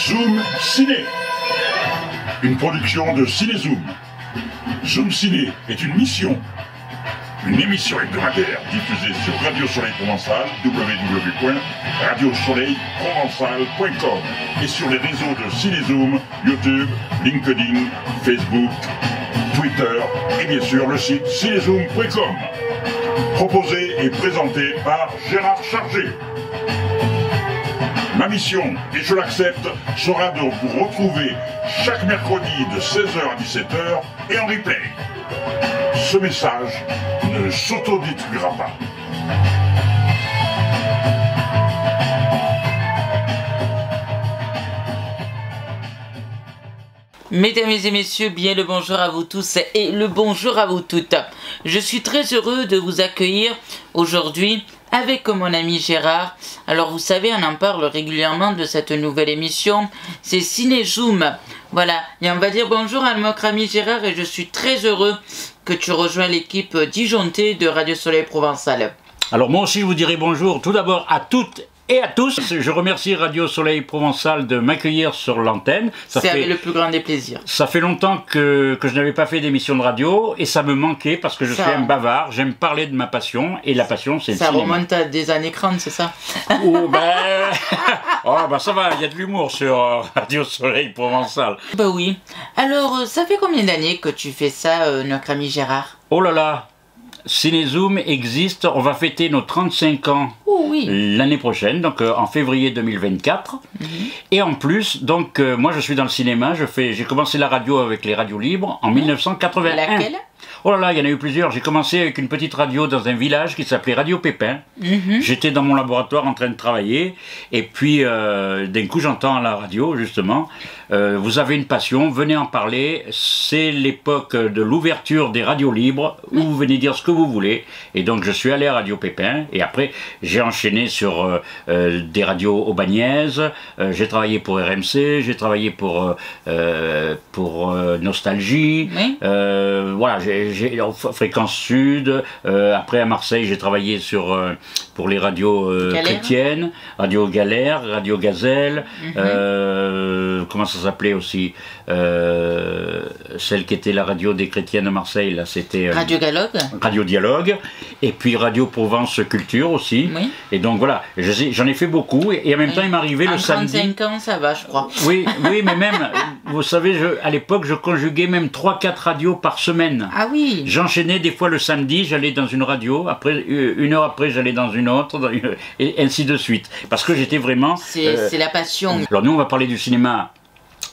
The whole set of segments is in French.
Zoom Ciné, une production de Cinézoom. Zoom Ciné est une émission hebdomadaire diffusée sur Radio Soleil Provençal, www.radiosoleilprovençal.com et sur les réseaux de Cinézoom, YouTube, LinkedIn, Facebook, Twitter et bien sûr le site cinézoom.com. Proposé et présenté par Gérard Chargé. Ma mission, et je l'accepte, sera de vous retrouver chaque mercredi de 16h à 17h et en replay. Ce message ne s'autodétruira pas. Mesdames et messieurs, bien le bonjour à vous tous et le bonjour à vous toutes. Je suis très heureux de vous accueillir aujourd'hui avec mon ami Gérard. Alors vous savez, on en parle régulièrement de cette nouvelle émission, c'est Cinézoom. Voilà, et on va dire bonjour à notre ami Gérard et je suis très heureux que tu rejoins l'équipe dijontée de Radio Soleil Provençal. Alors moi aussi je vous dirai bonjour tout d'abord à toutes et à tous. Je remercie Radio Soleil Provençal de m'accueillir sur l'antenne. C'est avec le plus grand des plaisirs. Ça fait longtemps que je n'avais pas fait d'émission de radio et ça me manquait parce que je suis un bavard, j'aime parler de ma passion et la passion c'est le cinéma. Ça remonte à des années 30, c'est ça? Oh ben ça va, il y a de l'humour sur Radio Soleil Provençal. Bah oui. Alors ça fait combien d'années que tu fais ça, notre ami Gérard? Oh là là, Cinézoom existe, on va fêter nos 35 ans l'année prochaine, donc en février 2024. Et en plus, donc moi je suis dans le cinéma, j'ai commencé la radio avec les radios libres en 1981. Laquelle? Oh là là, il y en a eu plusieurs. J'ai commencé avec une petite radio dans un village qui s'appelait Radio Pépin. J'étais dans mon laboratoire en train de travailler. Et puis, d'un coup, j'entends à la radio, justement, vous avez une passion, venez en parler. C'est l'époque de l'ouverture des radios libres, où vous venez dire ce que vous voulez. Et donc, je suis allé à Radio Pépin. Et après, j'ai enchaîné sur des radios aubagnaises. J'ai travaillé pour RMC, j'ai travaillé pour Nostalgie. Voilà, j'ai Fréquence Sud, après à Marseille j'ai travaillé pour les radios chrétiennes, Radio Galère, Radio Gazelle, comment ça s'appelait aussi, celle qui était la radio des chrétiennes de Marseille, là c'était Radio Dialogue. Radio Dialogue, et puis Radio Provence Culture aussi, et donc voilà, j'en ai fait beaucoup, et en même temps il m'arrivait le samedi. 35 ans ça va je crois. Oui, mais même, vous savez, à l'époque je conjuguais même 3-4 radios par semaine. Ah oui. J'enchaînais des fois le samedi, j'allais dans une radio, après une heure après j'allais dans une autre, et ainsi de suite. Parce que j'étais vraiment... C'est la passion. Alors nous on va parler du cinéma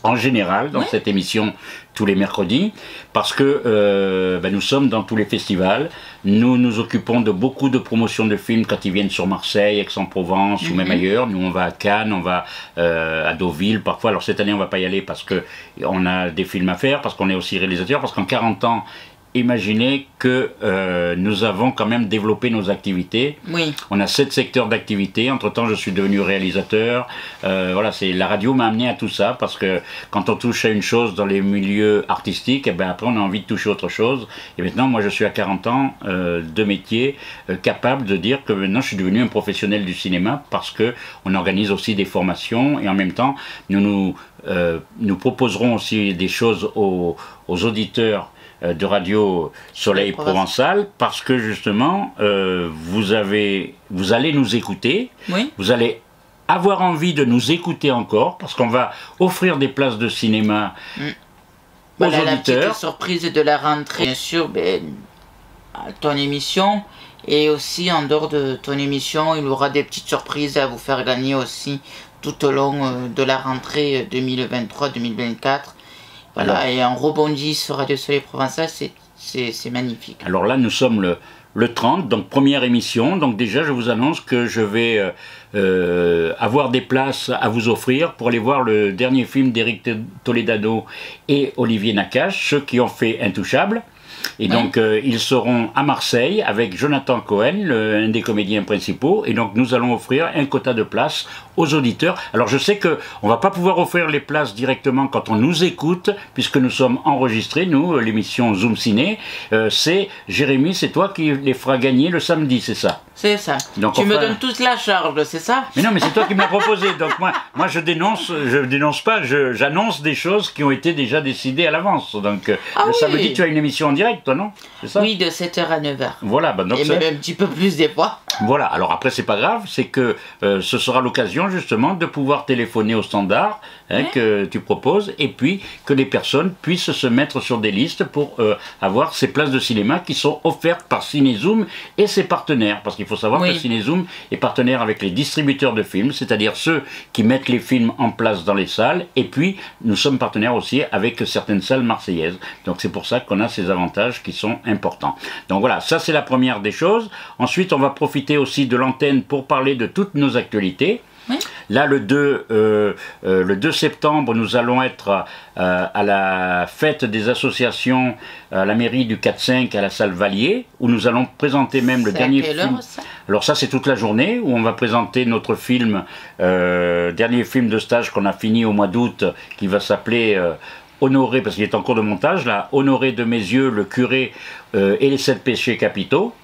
en général dans cette émission tous les mercredis, parce que nous sommes dans tous les festivals, nous nous occupons de beaucoup de promotions de films quand ils viennent sur Marseille, Aix-en-Provence ou même ailleurs. Nous on va à Cannes, on va à Deauville parfois. Alors cette année on va pas y aller parce qu'on a des films à faire, parce qu'on est aussi réalisateur, parce qu'en 40 ans, imaginez que nous avons quand même développé nos activités. On a 7 secteurs d'activité. Entre-temps, je suis devenu réalisateur. Voilà, la radio m'a amené à tout ça parce que quand on touche à une chose dans les milieux artistiques, après on a envie de toucher autre chose. Et maintenant, moi je suis à 40 ans de métier, capable de dire que maintenant je suis devenu un professionnel du cinéma parce qu'on organise aussi des formations et en même temps, nous proposerons aussi des choses aux auditeurs de Radio Soleil Provençal parce que justement vous allez nous écouter, vous allez avoir envie de nous écouter encore parce qu'on va offrir des places de cinéma aux auditeurs. La petite surprise de la rentrée, bien sûr, à ton émission, et aussi en dehors de ton émission il y aura des petites surprises à vous faire gagner aussi tout au long de la rentrée 2023-2024. Voilà, et on rebondit sur Radio Soleil Provençal, c'est magnifique. Alors là, nous sommes le 30, donc première émission. Donc déjà, je vous annonce que je vais avoir des places à vous offrir pour aller voir le dernier film d'Éric Toledano et Olivier Nakache, ceux qui ont fait Intouchable. Et donc, ils seront à Marseille avec Jonathan Cohen, un des comédiens principaux. Et donc, nous allons offrir un quota de places aux auditeurs. Alors, je sais qu'on ne va pas pouvoir offrir les places directement quand on nous écoute, puisque nous sommes enregistrés, nous, l'émission Zoom Ciné. C'est Jérémy, c'est toi qui les feras gagner le samedi, c'est ça? C'est ça. Donc tu me donnes toute la charge, c'est ça? Mais non, mais c'est toi qui me l'as proposé. Donc moi je dénonce pas, j'annonce des choses qui ont été déjà décidées à l'avance. Donc le samedi, tu as une émission en direct, toi, non? C'est ça? Oui, de 7h à 9h. Voilà. Donc et même un petit peu plus des fois. Voilà, alors après c'est pas grave, c'est que ce sera l'occasion justement de pouvoir téléphoner au standard que tu proposes, et puis que les personnes puissent se mettre sur des listes pour avoir ces places de cinéma qui sont offertes par Cinézoom et ses partenaires, parce qu'il faut savoir que Cinézoom est partenaire avec les distributeurs de films, c'est-à-dire ceux qui mettent les films en place dans les salles, et puis nous sommes partenaires aussi avec certaines salles marseillaises, donc c'est pour ça qu'on a ces avantages qui sont importants. Donc voilà, ça c'est la première des choses. Ensuite on va profiter aussi de l'antenne pour parler de toutes nos actualités. Oui. Là, le 2 septembre, nous allons être à la fête des associations à la mairie du 4-5 à la salle Valier, où nous allons présenter même le dernier film. Alors ça, c'est toute la journée, où on va présenter notre film, dernier film de stage qu'on a fini au mois d'août, qui va s'appeler Honoré, parce qu'il est en cours de montage, là, Honoré de mes yeux, le curé et les 7 péchés capitaux.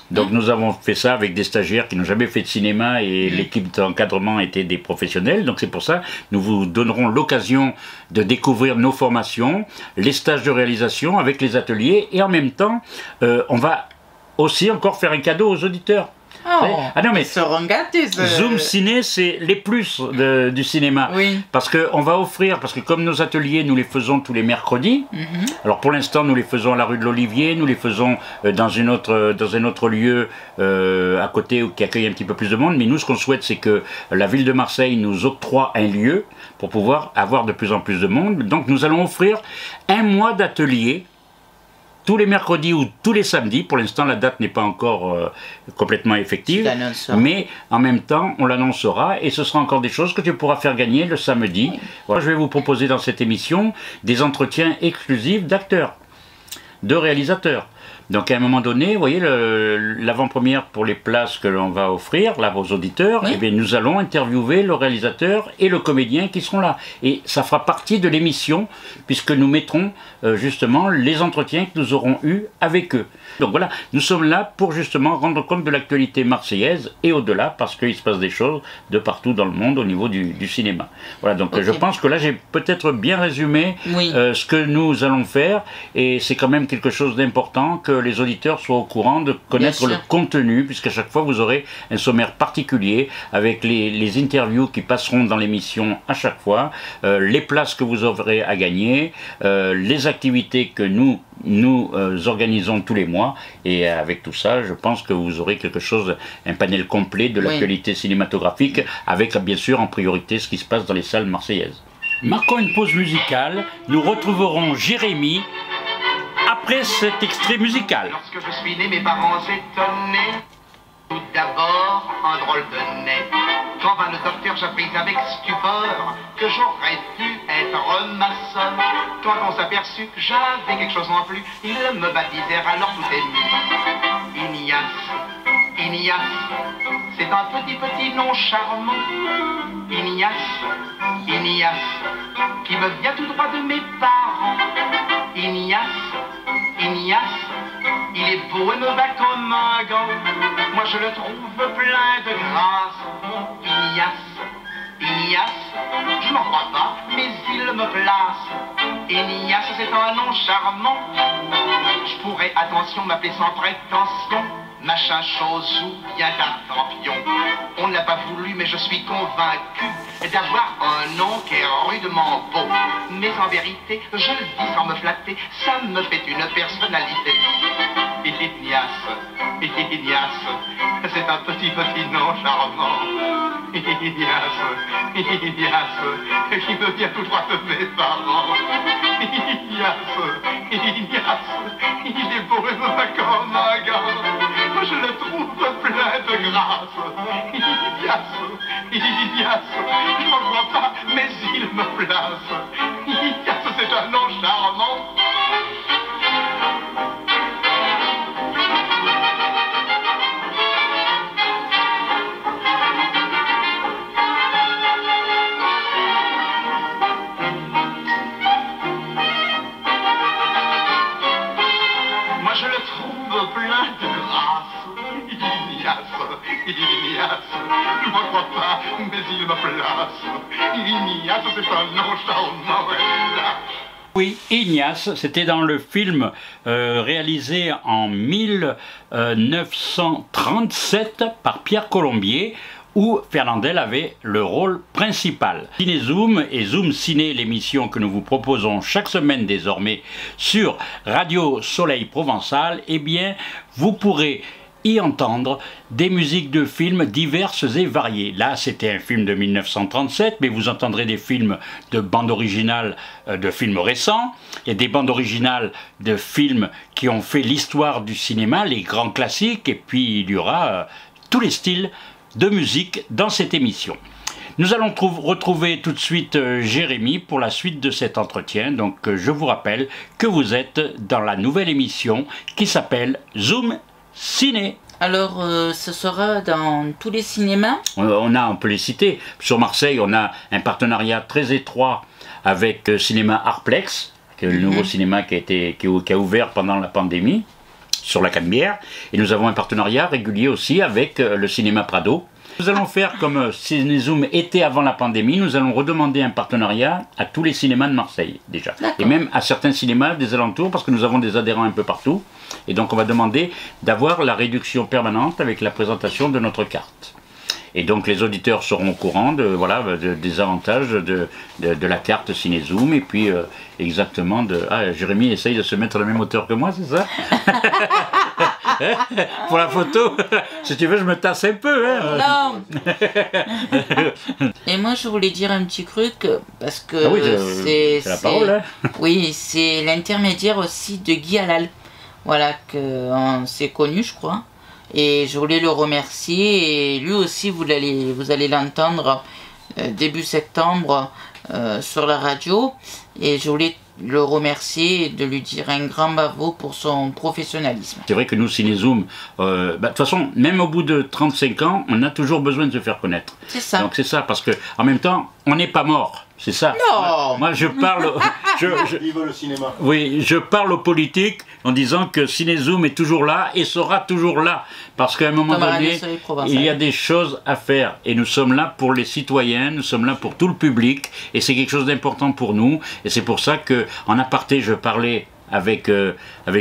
Donc nous avons fait ça avec des stagiaires qui n'ont jamais fait de cinéma, et l'équipe d'encadrement était des professionnels. Donc c'est pour ça nous vous donnerons l'occasion de découvrir nos formations, les stages de réalisation avec les ateliers, et en même temps on va aussi encore faire un cadeau aux auditeurs. Ah non, mais ils seront gâtés. Zoom Ciné, c'est les plus du cinéma. Oui. Parce qu'on va offrir, parce que comme nos ateliers, nous les faisons tous les mercredis. Alors pour l'instant, nous les faisons à la rue de l'Olivier, nous les faisons dans un autre lieu à côté qui accueille un petit peu plus de monde. Mais nous, ce qu'on souhaite, c'est que la ville de Marseille nous octroie un lieu pour pouvoir avoir de plus en plus de monde. Donc nous allons offrir un mois d'atelier tous les mercredis ou tous les samedis. Pour l'instant, la date n'est pas encore complètement effective, mais en même temps, on l'annoncera, et ce sera encore des choses que tu pourras faire gagner le samedi. Oui. Voilà, je vais vous proposer dans cette émission des entretiens exclusifs d'acteurs, de réalisateurs. Donc à un moment donné, vous voyez, l'avant-première pour les places que l'on va offrir là aux auditeurs, eh bien, nous allons interviewer le réalisateur et le comédien qui seront là. Et ça fera partie de l'émission, puisque nous mettrons justement les entretiens que nous aurons eus avec eux. Donc voilà, nous sommes là pour justement rendre compte de l'actualité marseillaise et au-delà, parce qu'il se passe des choses de partout dans le monde au niveau du cinéma. Voilà, donc je pense que là j'ai peut-être bien résumé ce que nous allons faire, et c'est quand même quelque chose d'important que les auditeurs soient au courant, de connaître le contenu, puisqu'à chaque fois vous aurez un sommaire particulier avec les interviews qui passeront dans l'émission à chaque fois, les places que vous aurez à gagner, les activités que nous organisons tous les mois, et avec tout ça, je pense que vous aurez quelque chose, un panel complet de l'actualité cinématographique, avec bien sûr en priorité ce qui se passe dans les salles marseillaises. Marquons une pause musicale, nous retrouverons Jérémy après cet extrait musical. Lorsque je suis né, mes parents étonnés. Tout d'abord, un drôle de nez. Quand vint le docteur, j'appris avec stupeur que j'aurais pu être maçon. Quand on s'aperçut que j'avais quelque chose en plus, ils me baptisèrent, alors tout est mis. Ignace, c'est un petit nom charmant. Ignace, qui me vient tout droit de mes parents. Ignace, il est beau et me va comme un gant. Moi je le trouve plein de grâce. Ignace, je n'en crois pas, mais il me place. Ignace, c'est un nom charmant. Je pourrais, attention, m'appeler sans prétention machin chose ou bien Tartampion. On ne l'a pas voulu, mais je suis convaincu d'avoir un nom qui est rudement beau. Mais en vérité, je le dis sans me flatter, ça me fait une personnalité. Ignace, c'est un petit nom charmant. Ignace, qui me vient tout droit de mes parents. Ignace, il est beau et me va comme un gars. Moi je le trouve plein de grâce. Ignace, je n'en crois pas, mais il me place. Ignace, c'est un nom charmant. s'il me place. Ignace, c'est un nom charmant, là. Oui, Ignace, c'était dans le film réalisé en 1937 par Pierre Colombier, où Fernandel avait le rôle principal. Cinézoom et Zoom Ciné, l'émission que nous vous proposons chaque semaine désormais sur Radio Soleil Provençal, eh bien, vous pourrez y entendre des musiques de films diverses et variées. Là, c'était un film de 1937, mais vous entendrez des films de bandes originales de films récents, et des bandes originales de films qui ont fait l'histoire du cinéma, les grands classiques, et puis il y aura tous les styles de musique dans cette émission. Nous allons retrouver tout de suite Jérémy pour la suite de cet entretien. Donc je vous rappelle que vous êtes dans la nouvelle émission qui s'appelle Zoom Ciné. Alors, ce sera dans tous les cinémas? On peut les citer. Sur Marseille, on a un partenariat très étroit avec Cinéma Artplex, qui est le nouveau cinéma qui a ouvert pendant la pandémie, sur la Canebière. Et nous avons un partenariat régulier aussi avec le Cinéma Prado. Nous allons faire comme Cinézoom était avant la pandémie, nous allons redemander un partenariat à tous les cinémas de Marseille déjà. Et même à certains cinémas des alentours, parce que nous avons des adhérents un peu partout. Et donc on va demander d'avoir la réduction permanente avec la présentation de notre carte. Et donc les auditeurs seront au courant des avantages de la carte Cinézoom. Et puis exactement de... Ah, Jérémy essaye de se mettre à la même hauteur que moi, c'est ça? Pour la photo, si tu veux, je me tasse un peu. Hein. Non. Et moi, je voulais dire un petit truc, parce que ah oui, c'est la parole. Hein. Oui, c'est l'intermédiaire aussi de Guy Halal. Voilà, qu'on s'est connu, je crois. Et je voulais le remercier. Et lui aussi, vous allez l'entendre début septembre sur la radio. Et je voulais le remercier et de lui dire un grand bravo pour son professionnalisme. C'est vrai que nous, Cinézoom, de toute façon, même au bout de 35 ans, on a toujours besoin de se faire connaître. C'est ça. Donc c'est ça, parce que en même temps, on n'est pas mort. C'est ça. Non. Moi, je parle. Vive le cinéma. Oui, je parle aux politiques en disant que Cinézoom est toujours là et sera toujours là. Parce qu'à un moment donné, il y a des choses à faire. Et nous sommes là pour les citoyens, nous sommes là pour tout le public. Et c'est quelque chose d'important pour nous. Et c'est pour ça qu'en aparté, je parlais avec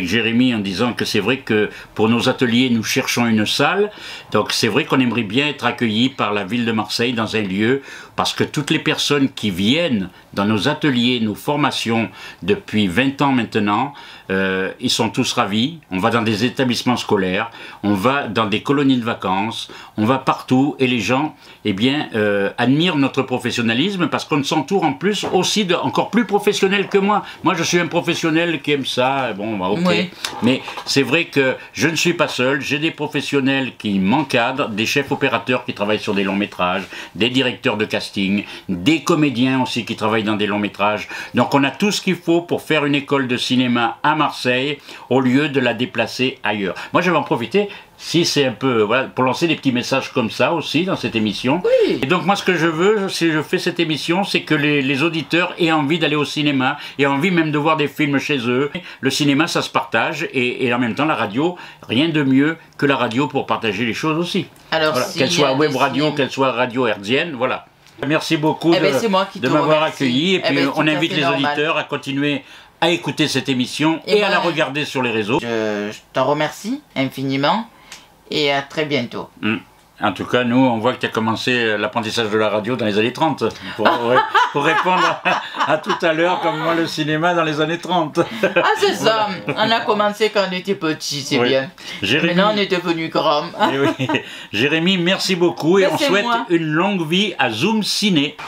Jérémy en disant que c'est vrai que pour nos ateliers, nous cherchons une salle. Donc c'est vrai qu'on aimerait bien être accueillis par la ville de Marseille dans un lieu, parce que toutes les personnes qui viennent dans nos ateliers, nos formations depuis 20 ans maintenant, ils sont tous ravis. On va dans des établissements scolaires, on va dans des colonies de vacances, on va partout et les gens admirent notre professionnalisme parce qu'on s'entoure en plus aussi encore plus professionnels que moi. Moi je suis un professionnel qui aime ça, bon bah ok. Oui. Mais c'est vrai que je ne suis pas seul, j'ai des professionnels qui m'encadrent, des chefs opérateurs qui travaillent sur des longs métrages, des directeurs de casting, des comédiens aussi qui travaillent dans des longs métrages. Donc on a tout ce qu'il faut pour faire une école de cinéma à Marseille au lieu de la déplacer ailleurs. Moi je vais en profiter, si c'est un peu, voilà, pour lancer des petits messages comme ça aussi dans cette émission. Oui. Et donc moi ce que je veux, si je fais cette émission, c'est que les auditeurs aient envie d'aller au cinéma, aient envie même de voir des films chez eux. Le cinéma ça se partage et en même temps la radio, rien de mieux que la radio pour partager les choses aussi. Alors voilà, qu'elle soit web radio, qu'elle soit radio hertzienne, voilà. Merci beaucoup de m'avoir accueilli et puis on invite les auditeurs à continuer à écouter cette émission et à la regarder sur les réseaux. Je t'en remercie infiniment et à très bientôt. En tout cas, nous, on voit que tu as commencé l'apprentissage de la radio dans les années 30, pour répondre à tout à l'heure, comme moi, le cinéma dans les années 30. Ah, c'est ça. On a commencé quand on était petit, c'est bien. Jérémy... Maintenant, on est devenu grand. Oui. Jérémy, merci beaucoup et on souhaite une longue vie à Zoom Ciné. «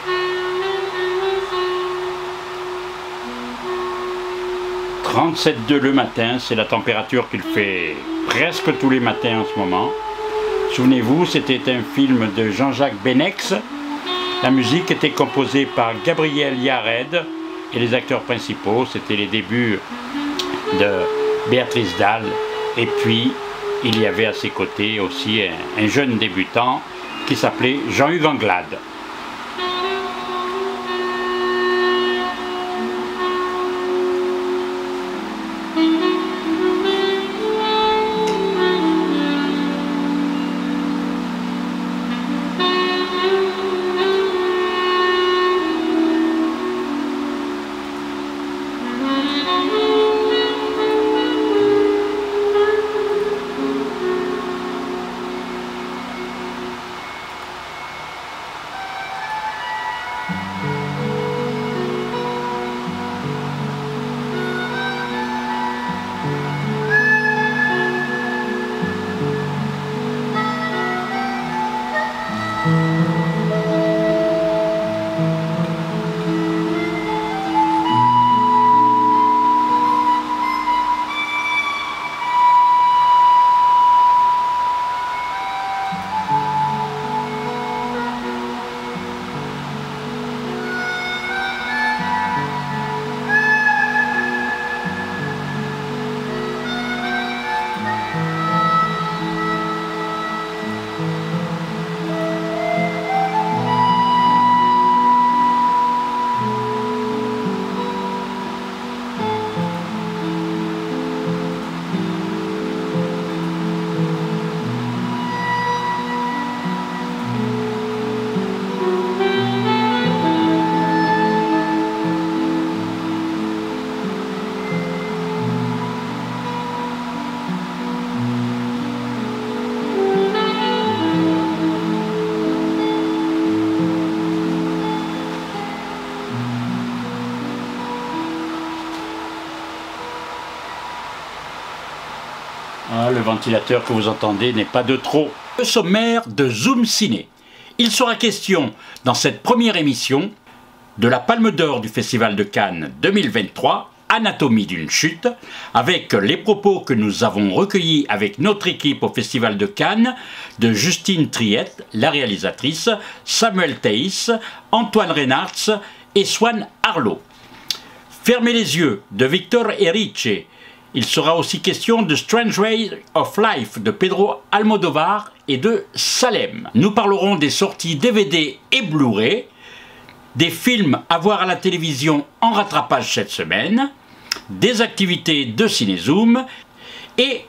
37,2 le matin, c'est la température qu'il fait presque tous les matins en ce moment. Souvenez-vous, c'était un film de Jean-Jacques Benex. La musique était composée par Gabriel Yared et les acteurs principaux, c'était les débuts de Béatrice Dalle. Et puis, il y avait à ses côtés aussi un jeune débutant qui s'appelait Jean-Hugues Anglade. Ah, le ventilateur que vous entendez n'est pas de trop. Le sommaire de Zoom Ciné. Il sera question dans cette première émission de la Palme d'Or du Festival de Cannes 2023, Anatomie d'une chute, avec les propos que nous avons recueillis avec notre équipe au Festival de Cannes, de Justine Triette, la réalisatrice, Samuel Thaïs, Antoine Reynards et Swan Arlo. Fermez les yeux de Victor Erice. Il sera aussi question de Strange Way of Life de Pedro Almodóvar et de Salem. Nous parlerons des sorties DVD et Blu-ray, des films à voir à la télévision en rattrapage cette semaine, des activités de Cinézoom et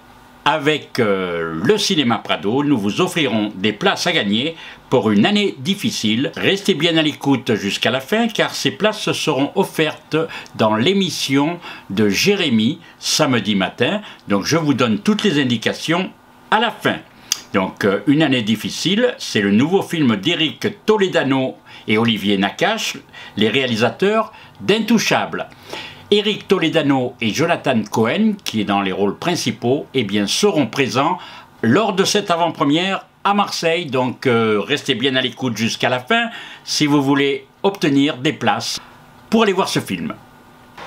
avec le Cinéma Prado, nous vous offrirons des places à gagner pour une année difficile. Restez bien à l'écoute jusqu'à la fin car ces places seront offertes dans l'émission de Jérémy samedi matin. Donc je vous donne toutes les indications à la fin. Donc une année difficile, c'est le nouveau film d'Éric Toledano et Olivier Nakache, les réalisateurs d'Intouchables. Éric Toledano et Jonathan Cohen, qui est dans les rôles principaux, eh bien, seront présents lors de cette avant-première à Marseille. Donc restez bien à l'écoute jusqu'à la fin si vous voulez obtenir des places pour aller voir ce film.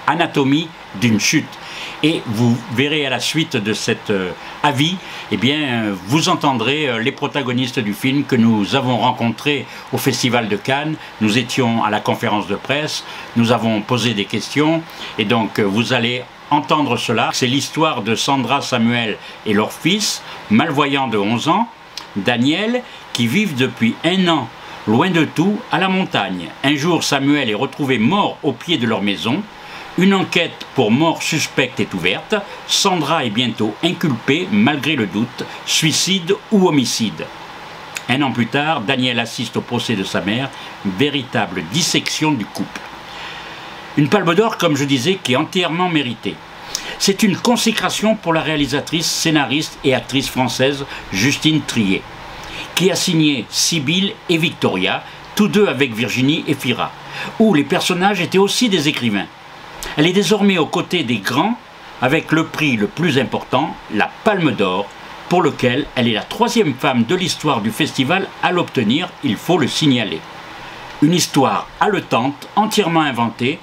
Anatomie d'une chute. Et vous verrez à la suite de cet avis, eh bien, vous entendrez les protagonistes du film que nous avons rencontrés au Festival de Cannes. Nous étions à la conférence de presse, nous avons posé des questions, et donc vous allez entendre cela. C'est l'histoire de Sandra, Samuel et leur fils, malvoyant de 11 ans, Daniel, qui vivent depuis 1 an, loin de tout, à la montagne. Un jour, Samuel est retrouvé mort au pied de leur maison. Une enquête pour mort suspecte est ouverte. Sandra est bientôt inculpée malgré le doute, suicide ou homicide. 1 an plus tard, Daniel assiste au procès de sa mère, véritable dissection du couple. Une palme d'or, comme je disais, qui est entièrement méritée. C'est une consécration pour la réalisatrice, scénariste et actrice française Justine Triet, qui a signé Sibylle et Victoria, tous deux avec Virginie Efira, où les personnages étaient aussi des écrivains. Elle est désormais aux côtés des grands avec le prix le plus important, la Palme d'Or, pour lequel elle est la 3e femme de l'histoire du festival à l'obtenir, il faut le signaler. Une histoire haletante, entièrement inventée,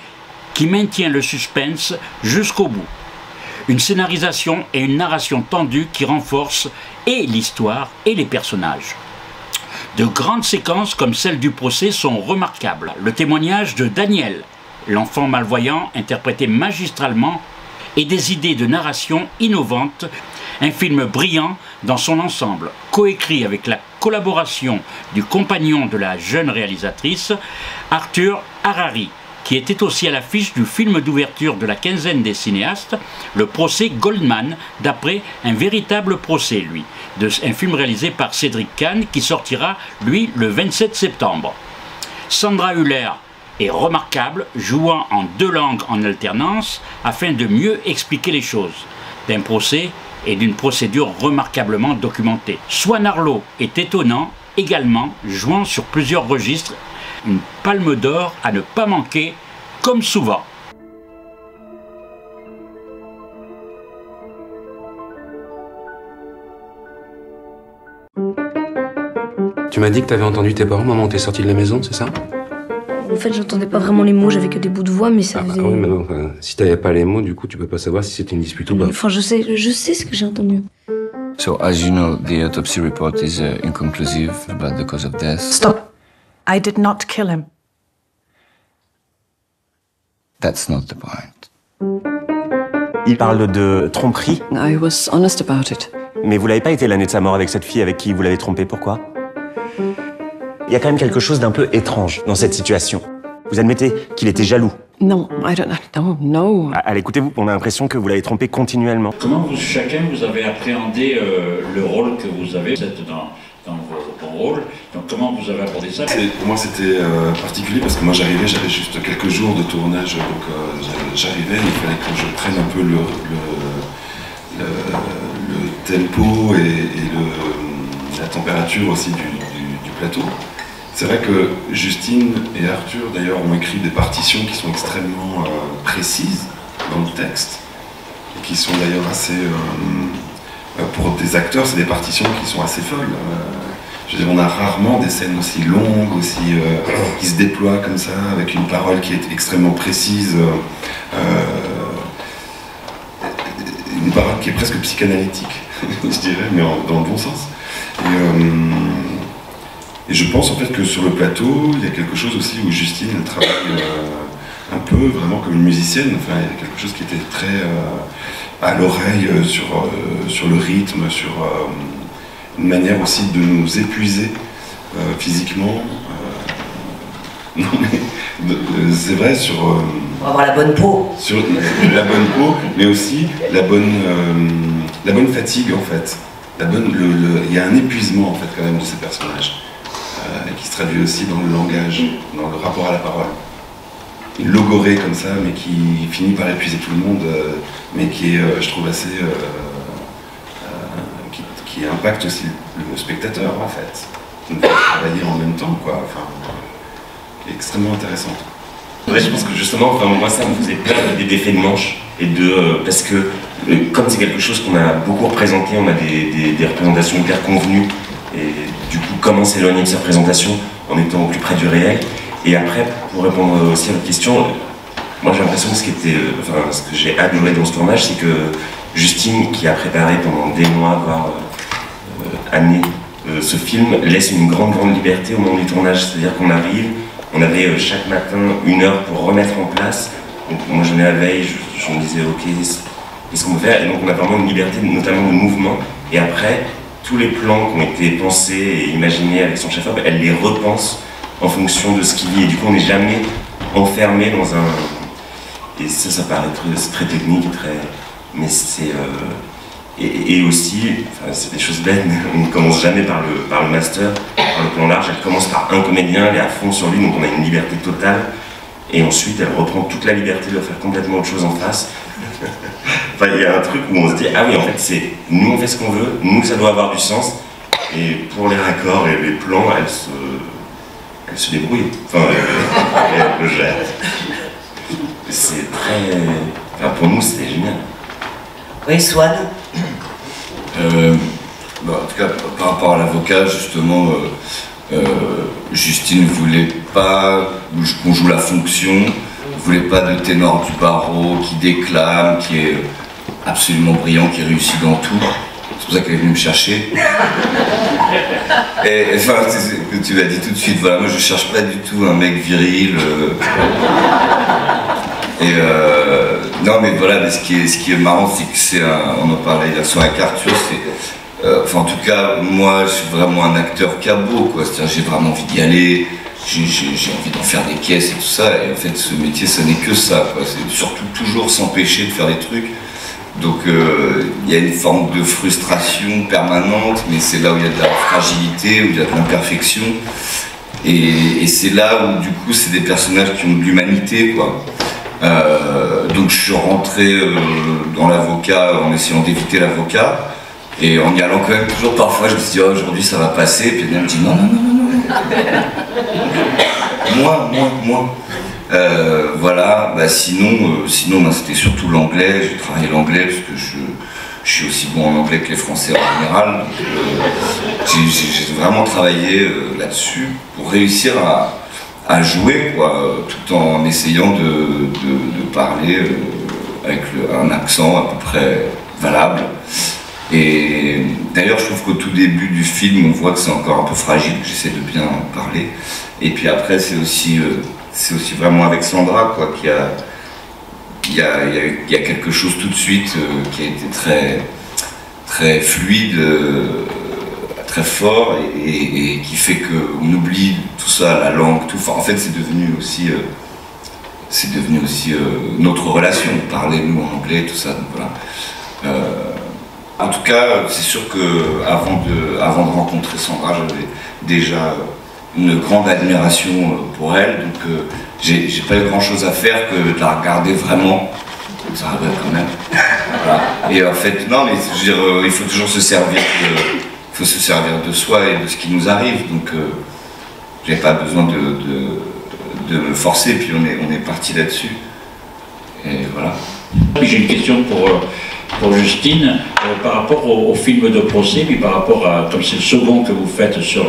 qui maintient le suspense jusqu'au bout. Une scénarisation et une narration tendue qui renforcent et l'histoire et les personnages. De grandes séquences comme celle du procès sont remarquables. Le témoignage de Daniel, l'enfant malvoyant interprété magistralement, et des idées de narration innovantes, un film brillant dans son ensemble, coécrit avec la collaboration du compagnon de la jeune réalisatrice, Arthur Harari, qui était aussi à l'affiche du film d'ouverture de la quinzaine des cinéastes, le procès Goldman, d'après un véritable procès, lui, un film réalisé par Cédric Kahn, qui sortira, lui, le 27 septembre. Sandra Hüller est remarquable, jouant en 2 langues en alternance afin de mieux expliquer les choses, d'un procès et d'une procédure remarquablement documentée. Swan Arlo est étonnant également, jouant sur plusieurs registres, une palme d'or à ne pas manquer, comme souvent. Tu m'as dit que t'avais entendu tes parents, maman, t'es sortie de la maison, c'est ça? En fait, j'entendais pas vraiment les mots, j'avais que des bouts de voix, mais ça faisait... Oui, mais non, si t'avais pas les mots, du coup, tu peux pas savoir si c'était une dispute ou pas. Enfin, je sais ce que j'ai entendu. So, as you know, the autopsy report is inconclusive about the cause of death. Stop. I did not kill him. That's not the point. Il parle de tromperie. I was honest about it. Mais vous l'avez pas été l'année de sa mort avec cette fille avec qui vous l'avez trompé, pourquoi? Il y a quand même quelque chose d'un peu étrange dans cette situation. Vous admettez qu'il était jaloux? No, I don't know. No. Allez, écoutez-vous, on a l'impression que vous l'avez trompé continuellement. Comment chacun vous avez appréhendé le rôle que vous avez dans vos rôles? Donc comment vous avez abordé ça? Pour moi c'était particulier parce que moi j'avais juste quelques jours de tournage, donc j'arrivais, il fallait que je prenne un peu le tempo et la température aussi du plateau. C'est vrai que Justine et Arthur d'ailleurs ont écrit des partitions qui sont extrêmement précises dans le texte et qui sont d'ailleurs assez... pour des acteurs, c'est des partitions qui sont assez folles. Je veux dire, on a rarement des scènes aussi longues, qui se déploient comme ça, avec une parole qui est extrêmement précise, une parole qui est presque psychanalytique, je dirais, mais dans le bon sens. Et je pense en fait que sur le plateau, il y a quelque chose aussi où Justine elle travaille un peu vraiment comme une musicienne. Enfin, il y a quelque chose qui était très à l'oreille sur le rythme, sur une manière aussi de nous épuiser physiquement. Non mais c'est vrai sur... Pour avoir la bonne peau. Sur la bonne peau, mais aussi la bonne fatigue en fait. Il y a un épuisement en fait quand même de ces personnages. Qui se traduit aussi dans le langage, dans le rapport à la parole. Une logorée comme ça, mais qui finit par épuiser tout le monde, mais qui est, je trouve, assez... qui impacte aussi le spectateur, en fait. On peut travailler en même temps, quoi. Enfin, qui est extrêmement intéressante. Ouais, je pense que justement, enfin, moi ça me faisait peur d'effets de manche, et parce que comme c'est quelque chose qu'on a beaucoup représenté, on a des représentations hyper convenues, et du coup comment s'éloigner de ces représentations en étant au plus près du réel. Et après, pour répondre aussi à votre question, moi j'ai l'impression que ce que j'ai adoré dans ce tournage, c'est que Justine, qui a préparé pendant des mois, voire années, ce film, laisse une grande liberté au moment du tournage. C'est-à-dire qu'on arrive, on avait chaque matin 1 heure pour remettre en place. Donc moi je venais la veille, je me disais ok, qu'est-ce qu'on peut faire? Et donc on a vraiment une liberté, notamment de mouvement. Et après, tous les plans qui ont été pensés et imaginés avec son chef-op, elle les repense en fonction de ce qu'il vit. Et du coup, on n'est jamais enfermé dans un... Et ça paraît très technique, mais c'est... Et aussi, enfin, c'est des choses bêtes, mais on ne commence jamais par le master, par le plan large. Elle commence par un comédien, elle est à fond sur lui, donc on a une liberté totale. Et ensuite, elle reprend toute la liberté de faire complètement autre chose en face. Enfin, il y a un truc où on se dit, ah oui, en fait, c'est nous on fait ce qu'on veut, nous ça doit avoir du sens, et pour les raccords et les plans, elle se débrouille. Enfin, elle le gère. C'est très... Enfin, pour nous, c'était génial. Oui, Swan. En tout cas, par rapport à l'avocat, justement, Justine ne voulait pas qu'on joue la fonction, ne voulait pas de ténor du barreau qui déclame, qui est absolument brillant, qui réussit dans tout. C'est pour ça qu'elle est venue me chercher. Et enfin, tu l'as dit tout de suite, voilà, moi je cherche pas du tout un mec viril. Non mais voilà, mais ce qui est marrant, c'est que c'est on en parlait hier soir avec Arthur, enfin en tout cas, moi je suis vraiment un acteur cabot, quoi. C'est-à-dire j'ai vraiment envie d'y aller, j'ai envie d'en faire des caisses et tout ça, et en fait ce métier ça n'est que ça, quoi. C'est surtout toujours s'empêcher de faire des trucs. Donc il y a une forme de frustration permanente, mais c'est là où il y a de la fragilité, où il y a de l'imperfection. Et c'est là où du coup c'est des personnages qui ont de l'humanité, quoi. Donc je suis rentré dans l'avocat en essayant d'éviter l'avocat, et en y allant quand même toujours parfois je me suis dit oh, aujourd'hui ça va passer, et puis elle me dit non. Moi. Voilà, bah sinon bah, c'était surtout l'anglais. J'ai travaillé l'anglais parce que je suis aussi bon en anglais que les Français en général. J'ai vraiment travaillé là-dessus pour réussir à jouer, quoi, tout en essayant de parler avec un accent à peu près valable. Et d'ailleurs, je trouve qu'au tout début du film, on voit que c'est encore un peu fragile, que j'essaie de bien parler. Et puis après, c'est aussi vraiment avec Sandra, quoi, qu'il y a quelque chose tout de suite qui a été très, très fluide, très fort, et qui fait qu'on oublie tout ça, la langue, tout. Enfin, en fait, c'est devenu aussi notre relation, parler nous en anglais, tout ça. Donc, voilà. En tout cas, c'est sûr que avant de rencontrer Sandra, j'avais déjà une grande admiration pour elle, donc j'ai pas eu grand chose à faire que de la regarder vraiment. Ça regarde quand même. Voilà. Et en fait, non, mais je veux dire, il faut toujours se servir de soi et de ce qui nous arrive, donc j'ai pas besoin de me forcer, puis on est parti là-dessus. Et voilà. J'ai une question pour Justine, par rapport au film de procès, puis par rapport à, comme c'est le second que vous faites sur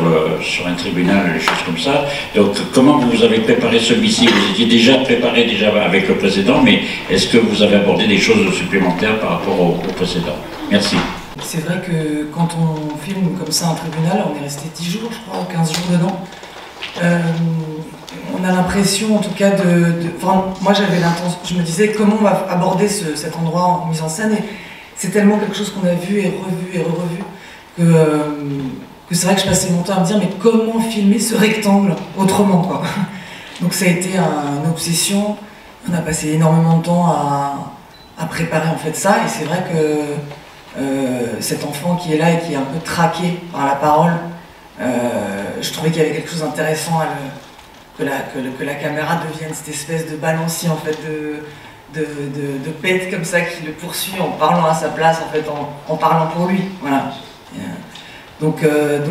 un tribunal, des choses comme ça, donc comment vous avez préparé celui-ci? Vous étiez déjà préparé avec le précédent, mais est-ce que vous avez abordé des choses supplémentaires par rapport au précédent? Merci. C'est vrai que quand on filme comme ça un tribunal, on est resté 10 jours, je crois, ou 15 jours dedans. On a l'impression, en tout cas, moi j'avais l'intention, je me disais comment on va aborder cet endroit en mise en scène, et c'est tellement quelque chose qu'on a vu et revu que c'est vrai que je passais mon temps à me dire mais comment filmer ce rectangle autrement, quoi. Donc ça a été une obsession, on a passé énormément de temps à préparer en fait ça, et c'est vrai que cet enfant qui est là et qui est un peu traqué par la parole, je trouvais qu'il y avait quelque chose d'intéressant que la caméra devienne cette espèce de balancier en fait de pète comme ça qui le poursuit en parlant à sa place, en fait en parlant pour lui, voilà. Donc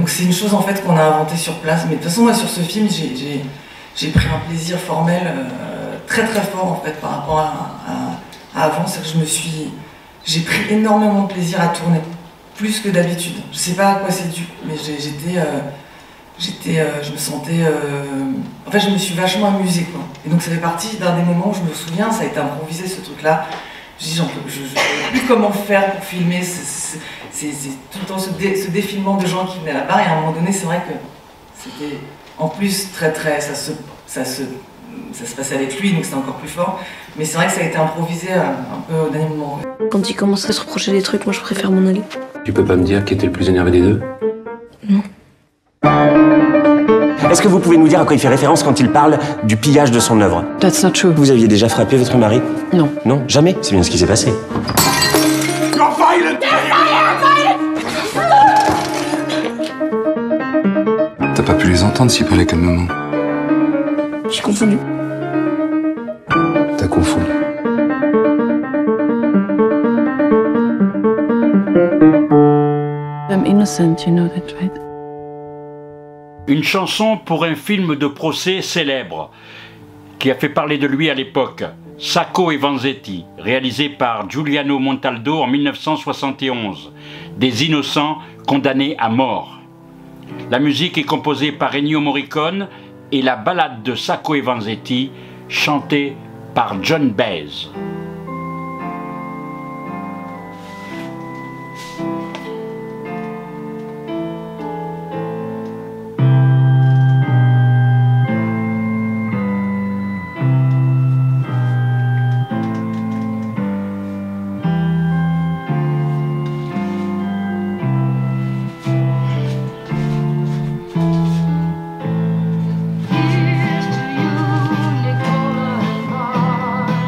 c'est une chose en fait qu'on a inventée sur place, mais de toute façon moi sur ce film j'ai pris un plaisir formel très très fort en fait par rapport à avant, c'est que j'ai pris énormément de plaisir à tourner, plus que d'habitude. Je sais pas à quoi c'est dû, mais je me sentais... En fait, je me suis vachement amusée, quoi. Et donc, ça fait partie d'un des moments où je me souviens, ça a été improvisé, ce truc-là. Je dis, je ne sais plus comment faire pour filmer. C'est tout le temps ce défilement de gens qui venaient à la barre. Et à un moment donné, c'est vrai que c'était en plus très, très... Ça se passait avec lui, donc c'était encore plus fort. Mais c'est vrai que ça a été improvisé un peu au dernier moment. Ouais. Quand il commence à se reprocher des trucs, moi, je préfère m'en aller. Tu peux pas me dire qui était le plus énervé des deux? Non. Est-ce que vous pouvez nous dire à quoi il fait référence quand il parle du pillage de son œuvre? That's not true. Vous aviez déjà frappé votre mari? Non. Non, jamais? C'est bien ce qui s'est passé. You're violent! T'as pas pu les entendre s'ils parlaient calmement. J'ai confondu. T'as confondu. I'm innocent, you know that, right? Une chanson pour un film de procès célèbre qui a fait parler de lui à l'époque, Sacco e Vanzetti, réalisé par Giuliano Montaldo en 1971, des innocents condamnés à mort. La musique est composée par Ennio Morricone et la ballade de Sacco e Vanzetti chantée par John Baez. Here's to you, Nicola and Marge.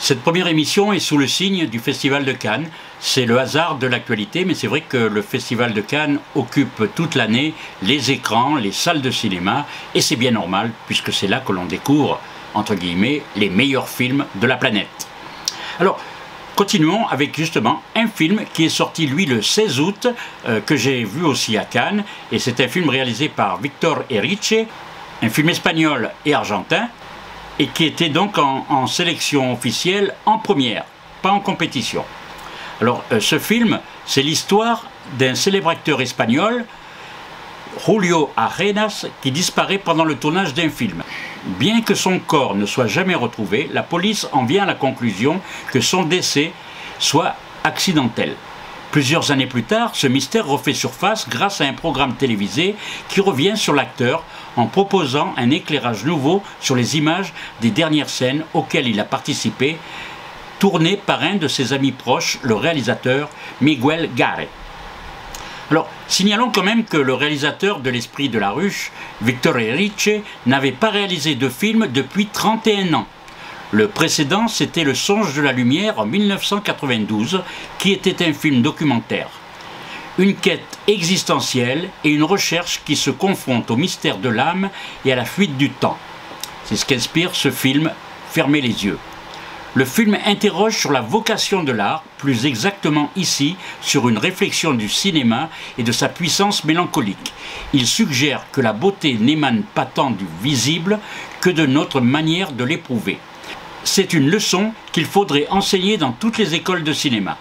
Cette première émission est sous le signe du Festival de Cannes. C'est le hasard de l'actualité, mais c'est vrai que le Festival de Cannes occupe toute l'année les écrans, les salles de cinéma, et c'est bien normal, puisque c'est là que l'on découvre, entre guillemets, les meilleurs films de la planète. Alors, continuons avec justement un film qui est sorti, lui, le 16 août, que j'ai vu aussi à Cannes, et c'est un film réalisé par Victor Erice, un film espagnol et argentin, et qui était donc en sélection officielle en première, pas en compétition. Alors, ce film, c'est l'histoire d'un célèbre acteur espagnol, Julio Arenas, qui disparaît pendant le tournage d'un film. Bien que son corps ne soit jamais retrouvé, la police en vient à la conclusion que son décès soit accidentel. Plusieurs années plus tard, ce mystère refait surface grâce à un programme télévisé qui revient sur l'acteur en proposant un éclairage nouveau sur les images des dernières scènes auxquelles il a participé, tournées par un de ses amis proches, le réalisateur Miguel Garre. Alors, signalons quand même que le réalisateur de L'Esprit de la Ruche, Victor Erice, n'avait pas réalisé de film depuis 31 ans. Le précédent, c'était Le Songe de la Lumière en 1992, qui était un film documentaire. Une quête existentielle et une recherche qui se confrontent au mystère de l'âme et à la fuite du temps. C'est ce qu'inspire ce film, Fermez les yeux. Le film interroge sur la vocation de l'art, plus exactement ici, sur une réflexion du cinéma et de sa puissance mélancolique. Il suggère que la beauté n'émane pas tant du visible que de notre manière de l'éprouver. C'est une leçon qu'il faudrait enseigner dans toutes les écoles de cinéma,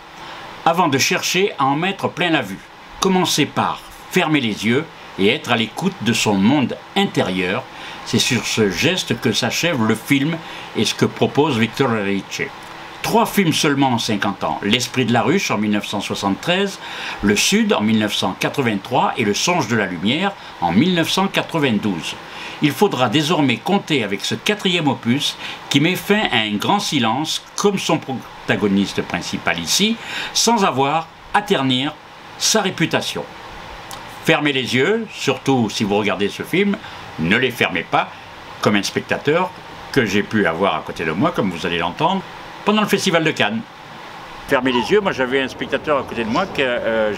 avant de chercher à en mettre plein la vue. Commencer par fermer les yeux et être à l'écoute de son monde intérieur. C'est sur ce geste que s'achève le film et ce que propose Victor Erice. 3 films seulement en 50 ans, L'Esprit de la Ruche en 1973, Le Sud en 1983 et Le Songe de la Lumière en 1992. Il faudra désormais compter avec ce 4e opus qui met fin à un grand silence, comme son protagoniste principal ici, sans avoir à ternir sa réputation. Fermez les yeux, surtout si vous regardez ce film, ne les fermez pas, comme un spectateur que j'ai pu avoir à côté de moi, comme vous allez l'entendre, pendant le Festival de Cannes. Fermez les yeux, moi j'avais un spectateur à côté de moi qui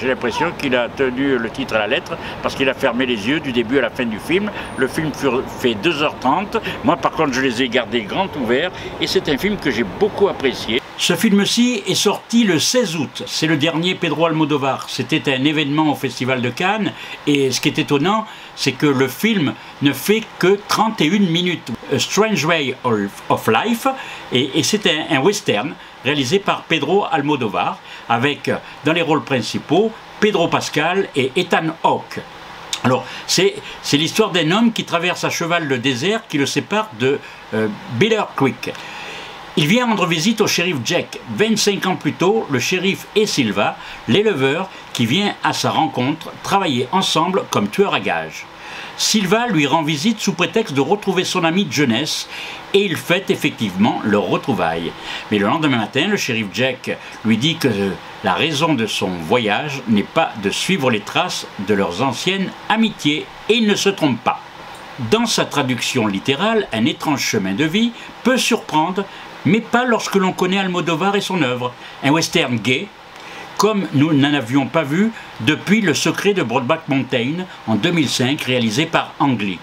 j'ai l'impression qu'il a tenu le titre à la lettre parce qu'il a fermé les yeux du début à la fin du film. Le film fait 2h30, moi par contre je les ai gardés grands ouverts et c'est un film que j'ai beaucoup apprécié. Ce film-ci est sorti le 16 août, c'est le dernier Pedro Almodóvar. C'était un événement au Festival de Cannes et ce qui est étonnant, c'est que le film ne fait que 31 minutes. A Strange Way of Life, et c'est un western réalisé par Pedro Almodóvar, avec dans les rôles principaux Pedro Pascal et Ethan Hawke. Alors, c'est l'histoire d'un homme qui traverse à cheval le désert qui le sépare de Bear Creek. Il vient rendre visite au shérif Jack. 25 ans plus tôt, le shérif et Silva, l'éleveur, qui vient à sa rencontre, travailler ensemble comme tueurs à gages. Silva lui rend visite sous prétexte de retrouver son ami de jeunesse et il fête effectivement leur retrouvaille. Mais le lendemain matin, le shérif Jack lui dit que la raison de son voyage n'est pas de suivre les traces de leurs anciennes amitiés et il ne se trompe pas. Dans sa traduction littérale, un étrange chemin de vie peut surprendre, mais pas lorsque l'on connaît Almodóvar et son œuvre. Un western gay, comme nous n'en avions pas vu depuis Le Secret de Brokeback Mountain en 2005, réalisé par Ang Lee.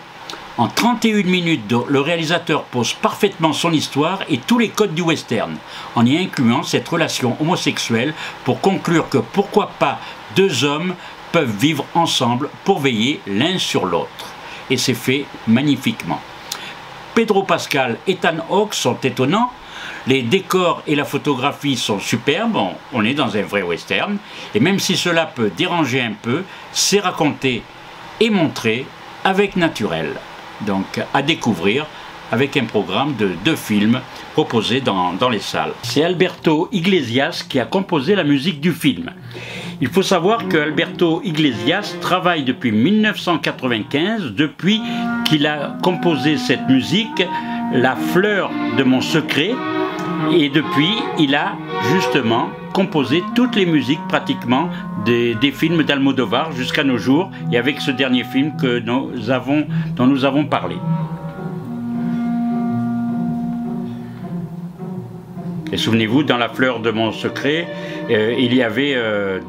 En 31 minutes, le réalisateur pose parfaitement son histoire et tous les codes du western, en y incluant cette relation homosexuelle pour conclure que pourquoi pas 2 hommes peuvent vivre ensemble pour veiller l'un sur l'autre. Et c'est fait magnifiquement. Pedro Pascal et Ethan Hawke sont étonnants. Les décors et la photographie sont superbes, on est dans un vrai western, et même si cela peut déranger un peu, c'est raconté et montré avec naturel. Donc à découvrir avec un programme de 2 films proposés dans les salles. C'est Alberto Iglesias qui a composé la musique du film. Il faut savoir que Alberto Iglesias travaille depuis 1995, depuis qu'il a composé cette musique, La fleur de mon secret, et depuis, il a justement composé toutes les musiques pratiquement des films d'Almodóvar jusqu'à nos jours, et avec ce dernier film dont nous avons parlé. Et souvenez-vous, dans La fleur de mon secret, il y avait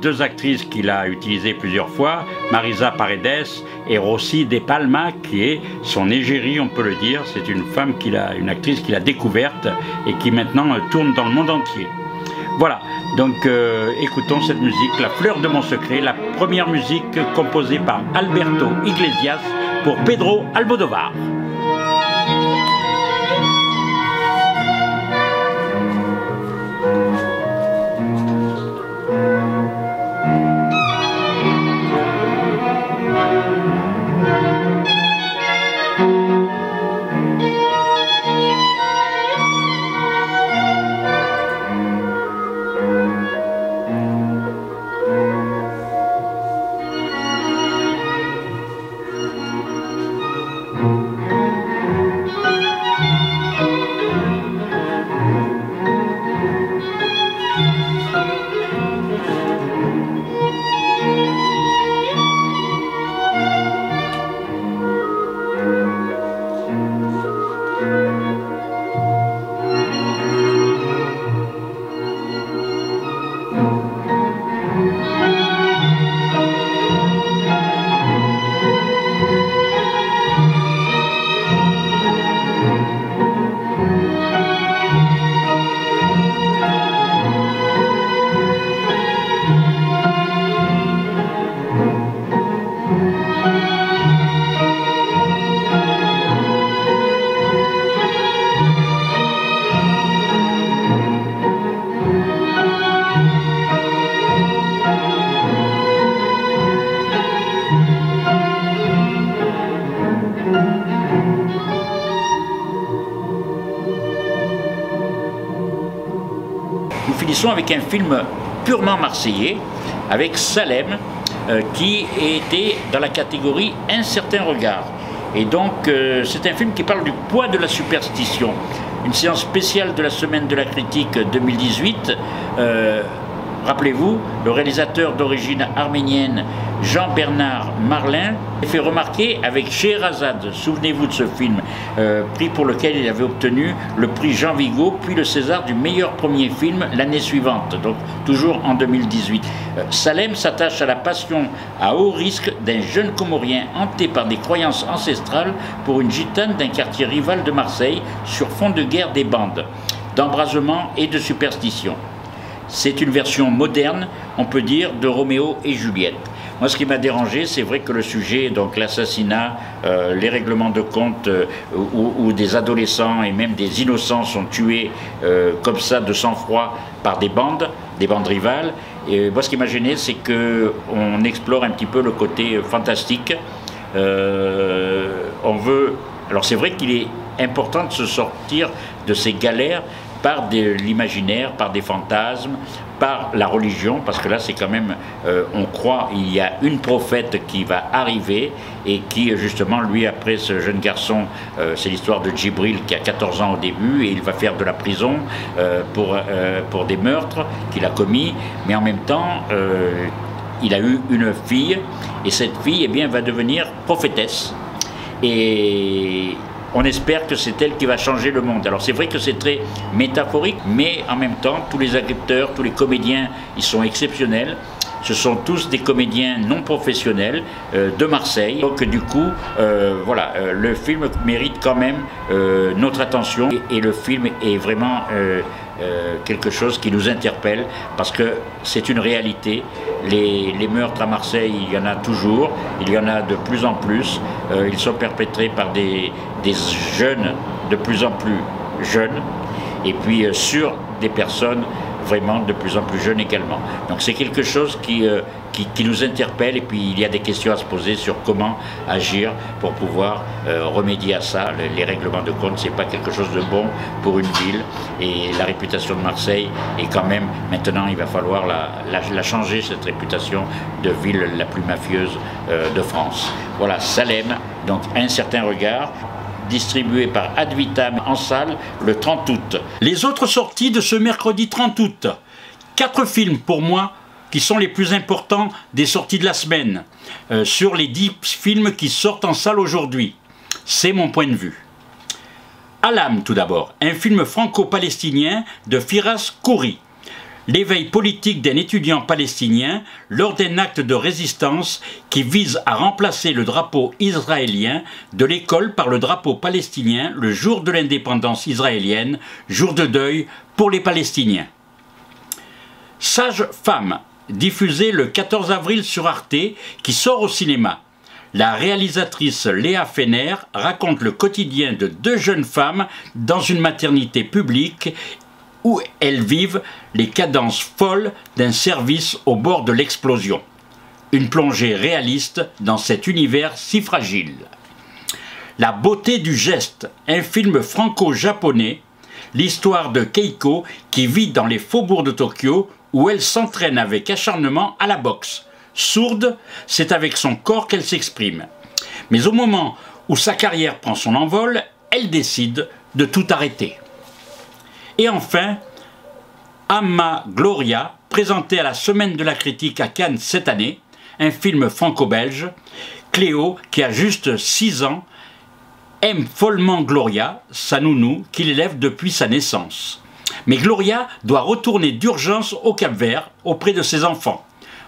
deux actrices qu'il a utilisées plusieurs fois, Marisa Paredes et Rosy de Palma, qui est son égérie, on peut le dire. C'est une femme une actrice qu'il a découverte et qui maintenant tourne dans le monde entier. Voilà, donc écoutons cette musique, La fleur de mon secret, la première musique composée par Alberto Iglesias pour Pedro Almodóvar. Avec un film purement marseillais, avec Salem, qui était dans la catégorie Un certain regard. Et donc c'est un film qui parle du poids de la superstition. Une séance spéciale de la Semaine de la Critique 2018. Rappelez-vous, le réalisateur d'origine arménienne Jean-Bernard Marlin fait remarquer avec Scheherazade, souvenez-vous de ce film, prix pour lequel il avait obtenu le prix Jean Vigo, puis le César du meilleur premier film l'année suivante, donc toujours en 2018. Salem s'attache à la passion à haut risque d'un jeune Comorien hanté par des croyances ancestrales pour une gitane d'un quartier rival de Marseille sur fond de guerre des bandes, d'embrasement et de superstition. C'est une version moderne, on peut dire, de Roméo et Juliette. Moi, ce qui m'a dérangé, c'est vrai que le sujet, donc l'assassinat, les règlements de compte, où des adolescents et même des innocents sont tués comme ça de sang-froid par des bandes rivales. Et moi, ce qui m'a gêné, c'est qu'on explore un petit peu le côté fantastique. On veut... Alors, c'est vrai qu'il est important de se sortir de ces galères par de l'imaginaire, par des fantasmes, par la religion, parce que là c'est quand même, on croit, il y a une prophète qui va arriver et qui justement, lui après ce jeune garçon, c'est l'histoire de Djibril qui a 14 ans au début et il va faire de la prison pour des meurtres qu'il a commis, mais en même temps il a eu une fille et cette fille eh bien, va devenir prophétesse et on espère que c'est elle qui va changer le monde. Alors c'est vrai que c'est très métaphorique, mais en même temps, tous les acteurs, tous les comédiens, ils sont exceptionnels. Ce sont tous des comédiens non professionnels de Marseille. Donc du coup, voilà, le film mérite quand même notre attention. Et le film est vraiment quelque chose qui nous interpelle parce que c'est une réalité. Les meurtres à Marseille, il y en a toujours, il y en a de plus en plus. Ils sont perpétrés par des jeunes de plus en plus jeunes et puis sur des personnes vraiment de plus en plus jeunes également. Donc c'est quelque chose qui nous interpelle et puis il y a des questions à se poser sur comment agir pour pouvoir remédier à ça. Les règlements de compte, c'est pas quelque chose de bon pour une ville et la réputation de Marseille est quand même, maintenant il va falloir la changer, cette réputation de ville la plus mafieuse de France. Voilà, Salem, donc Un certain regard, distribué par Ad Vitam en salle le 30 août. Les autres sorties de ce mercredi 30 août. 4 films pour moi qui sont les plus importants des sorties de la semaine, sur les 10 films qui sortent en salle aujourd'hui. C'est mon point de vue. Alam tout d'abord, un film franco-palestinien de Firas Khoury. L'éveil politique d'un étudiant palestinien lors d'un acte de résistance qui vise à remplacer le drapeau israélien de l'école par le drapeau palestinien le jour de l'indépendance israélienne, jour de deuil pour les Palestiniens. Sage femme, diffusé le 14 avril sur Arte, qui sort au cinéma. La réalisatrice Léa Fener raconte le quotidien de 2 jeunes femmes dans une maternité publique où elles vivent les cadences folles d'un service au bord de l'explosion. Une plongée réaliste dans cet univers si fragile. La beauté du geste, un film franco-japonais, l'histoire de Keiko qui vit dans les faubourgs de Tokyo où elle s'entraîne avec acharnement à la boxe. Sourde, c'est avec son corps qu'elle s'exprime. Mais au moment où sa carrière prend son envol, elle décide de tout arrêter. Et enfin, Amma Gloria, présenté à la Semaine de la Critique à Cannes cette année, un film franco-belge. Cléo, qui a juste 6 ans, aime follement Gloria, sa nounou, qui l'élève depuis sa naissance. Mais Gloria doit retourner d'urgence au Cap-Vert auprès de ses enfants.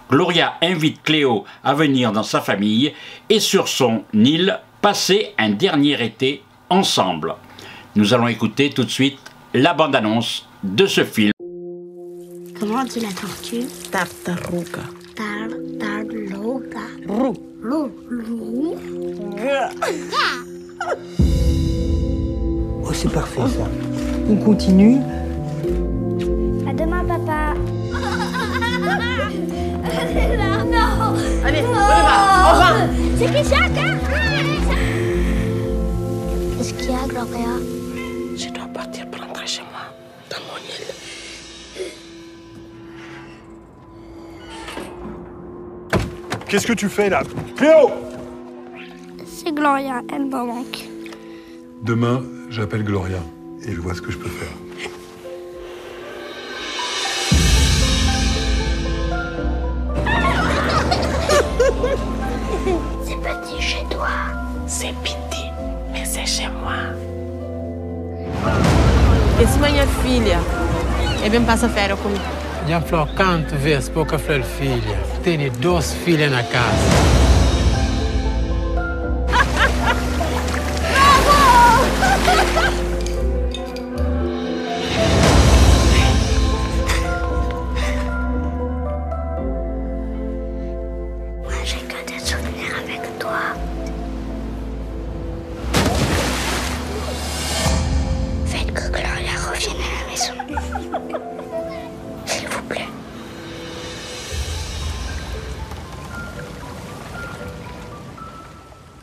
Gloria invite Cléo à venir dans sa famille et sur son île passer un dernier été ensemble. Nous allons écouter tout de suite la bande-annonce de ce film. Comment on dit la tortue? Tartaruga. Tartaruga. Roux. Roux. Oh, c'est parfait ça. On continue. À demain, papa. Non. Allez, on y va. Au revoir. C'est qui ça? Qu'est-ce qu'il y a, Gloria? Je dois partir pour rentrer chez moi, dans mon île. Qu'est-ce que tu fais là? Cléo! C'est Gloria, elle me manque. Demain, j'appelle Gloria et je vois ce que je peux faire. C'est petit chez toi. C'est petit, mais c'est chez moi. Esse minha filha é bem passa férias comigo. Já falou quantas vezes pouca flor filha. Tenho 2 filhas na casa. Moi, j'ai que des souvenirs avec toi. Faites que Gloria revienne à la maison. S'il vous plaît.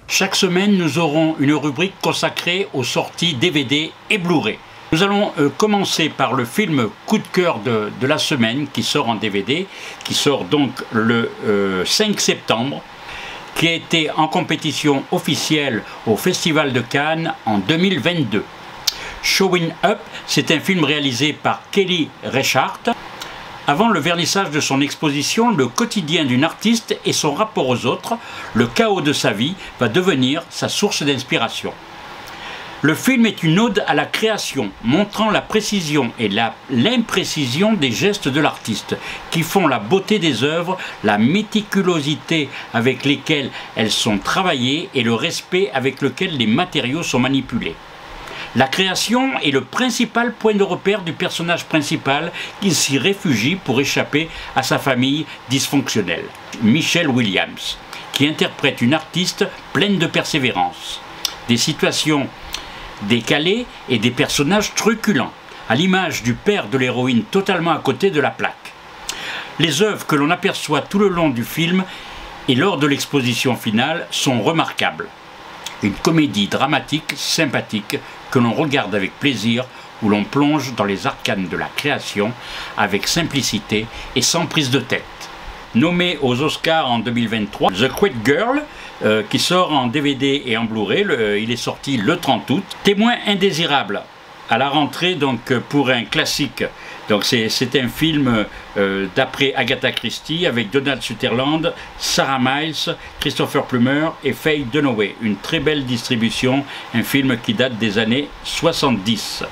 Chaque semaine, nous aurons une rubrique consacrée aux sorties DVD et Blu-ray. Nous allons commencer par le film coup de cœur de la semaine qui sort en DVD, qui sort donc le 5 septembre, qui a été en compétition officielle au Festival de Cannes en 2022. Showing Up, c'est un film réalisé par Kelly Reichardt. Avant le vernissage de son exposition, le quotidien d'une artiste et son rapport aux autres, le chaos de sa vie, va devenir sa source d'inspiration. Le film est une ode à la création, montrant la précision et l'imprécision des gestes de l'artiste, qui font la beauté des œuvres, la méticulosité avec lesquelles elles sont travaillées et le respect avec lequel les matériaux sont manipulés. La création est le principal point de repère du personnage principal qui s'y réfugie pour échapper à sa famille dysfonctionnelle, Michelle Williams, qui interprète une artiste pleine de persévérance. Des situations décalées et des personnages truculents, à l'image du père de l'héroïne totalement à côté de la plaque. Les œuvres que l'on aperçoit tout le long du film et lors de l'exposition finale sont remarquables. Une comédie dramatique, sympathique, que l'on regarde avec plaisir, où l'on plonge dans les arcanes de la création avec simplicité et sans prise de tête. Nommé aux Oscars en 2023, The Quiet Girl, qui sort en DVD et en Blu-ray, il est sorti le 30 août. Témoin indésirable à la rentrée donc pour un classique Donc c'est un film d'après Agatha Christie avec Donald Sutherland, Sarah Miles, Christopher Plummer et Faye Dunaway. Une très belle distribution, un film qui date des années 70.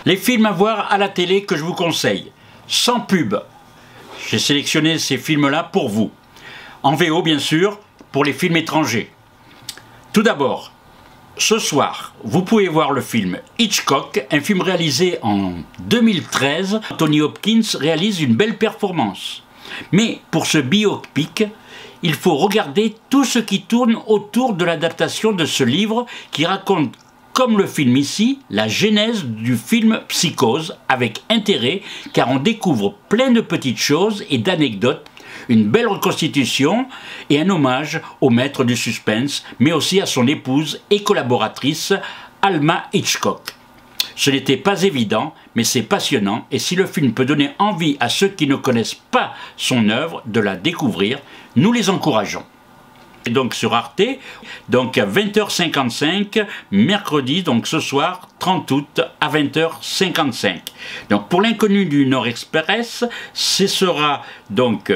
Les films à voir à la télé que je vous conseille, sans pub. J'ai sélectionné ces films-là pour vous. En VO bien sûr, pour les films étrangers. Tout d'abord, ce soir, vous pouvez voir le film Hitchcock, un film réalisé en 2013. Anthony Hopkins réalise une belle performance. Mais pour ce biopic, il faut regarder tout ce qui tourne autour de l'adaptation de ce livre qui raconte, comme le film ici, la genèse du film Psychose avec intérêt car on découvre plein de petites choses et d'anecdotes, une belle reconstitution et un hommage au maître du suspense, mais aussi à son épouse et collaboratrice Alma Hitchcock. Ce n'était pas évident, mais c'est passionnant et si le film peut donner envie à ceux qui ne connaissent pas son œuvre de la découvrir, nous les encourageons. Et donc sur Arte, donc à 20h55, mercredi, donc ce soir, 30 août à 20h55. Donc pour l'Inconnu du Nord Express, ce sera donc